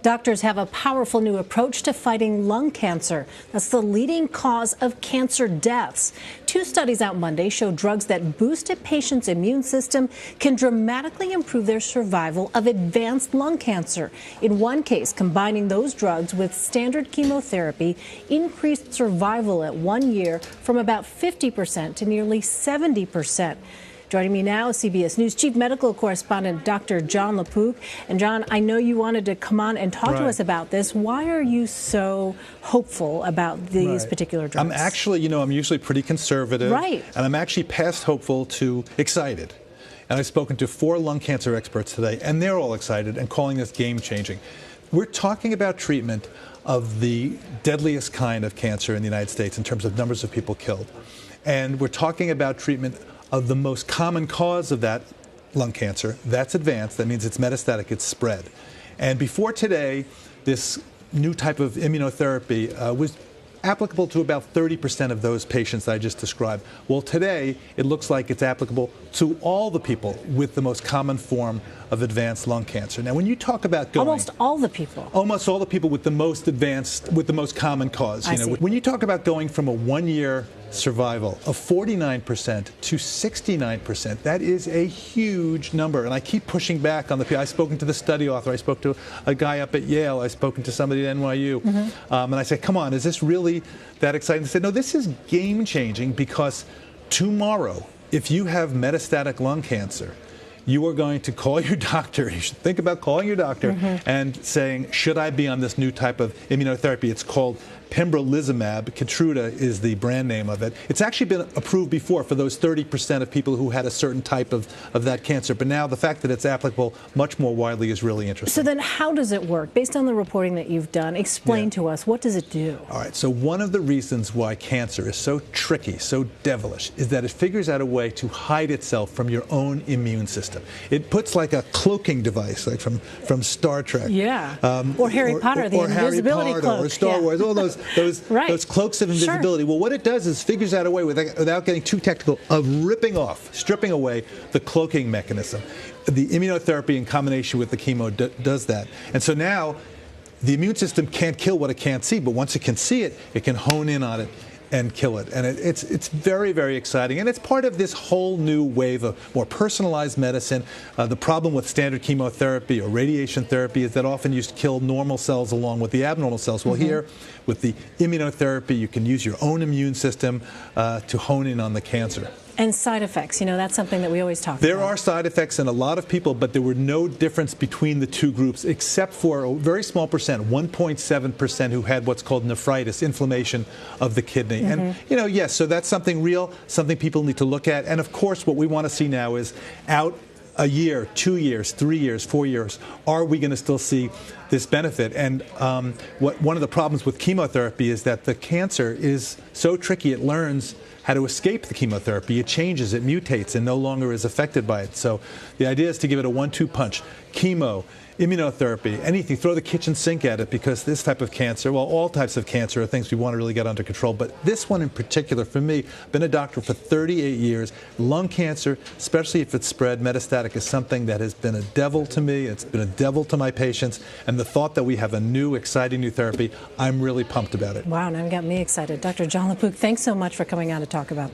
Doctors have a powerful new approach to fighting lung cancer. That's the leading cause of cancer deaths. 2 studies out Monday show drugs that boost a patient's immune system can dramatically improve their survival of advanced lung cancer. In one case, combining those drugs with standard chemotherapy increased survival at 1 year from about 50% to nearly 70%. Joining me now, CBS News Chief Medical Correspondent Dr. Jon LaPook. And John, I know you wanted to come on and talk to us about this. Why are you so hopeful about these particular drugs? I'm actually, I'm usually pretty conservative. Right. And I'm actually past hopeful to excited. And I've spoken to 4 lung cancer experts today, and they're all excited and calling this game-changing. We're talking about treatment of the deadliest kind of cancer in the United States in terms of numbers of people killed. And we're talking about treatment of the most common cause of that lung cancer. That's advanced. That means it's metastatic. It's spread. And before today, this new type of immunotherapy was applicable to about 30% of those patients that I just described. Well, today, it looks like it's applicable to all the people with the most common form of advanced lung cancer. Now, when you talk about going... Almost all the people. Almost all the people with the most advanced, with the most common cause. When you talk about going from a 1-year survival of 49% to 69%, that is a huge number. And I keep pushing back on the people. I've spoken to the study author. I spoke to a guy up at Yale. I've spoken to somebody at NYU. And I said, come on, is this really that exciting? They said, no, this is game-changing because tomorrow, if you have metastatic lung cancer, you are going to call your doctor. You should think about calling your doctor and saying, should I be on this new type of immunotherapy? It's called pembrolizumab. Keytruda is the brand name of it. It's actually been approved before for those 30% of people who had a certain type of that cancer. But now the fact that it's applicable much more widely is really interesting. So then how does it work? Based on the reporting that you've done, explain to us, what does it do? All right, so one of the reasons why cancer is so tricky, so devilish, is that it figures out a way to hide itself from your own immune system. It puts like a cloaking device, like from Star Trek. Yeah, or Harry Potter, the invisibility cloak. Or Star Wars, all those cloaks of invisibility. Well, what it does is figures out a way, without getting too technical, of ripping off, stripping away the cloaking mechanism. The immunotherapy in combination with the chemo does that. And so now the immune system can't kill what it can't see, but once it can see it, it can hone in on it and kill it. And it's very, very exciting. And it's part of this whole new wave of more personalized medicine. The problem with standard chemotherapy or radiation therapy is that often you kill normal cells along with the abnormal cells. Well, here, with the immunotherapy, you can use your own immune system to hone in on the cancer. And side effects, that's something that we always talk about. There are side effects in a lot of people, but there were no difference between the 2 groups except for a very small percent, 1.7%, who had what's called nephritis, inflammation of the kidney. And, yes, so that's something real, something people need to look at. And, of course, what we want to see now is out a year, 2 years, 3 years, 4 years, are we going to still see this benefit? And one of the problems with chemotherapy is that the cancer is so tricky, it learns how to escape the chemotherapy. It changes, it mutates, and no longer is affected by it. So the idea is to give it a 1-2 punch. Chemo, immunotherapy, anything, throw the kitchen sink at it, because this type of cancer, well, all types of cancer are things we want to really get under control. But this one in particular, for me, I've been a doctor for 38 years. Lung cancer, especially if it's spread metastatic, is something that has been a devil to me. It's been a devil to my patients. And the thought that we have a new, exciting new therapy, I'm really pumped about it. Wow, now you got me excited. Dr. Jon LaPook, thanks so much for coming out to talk about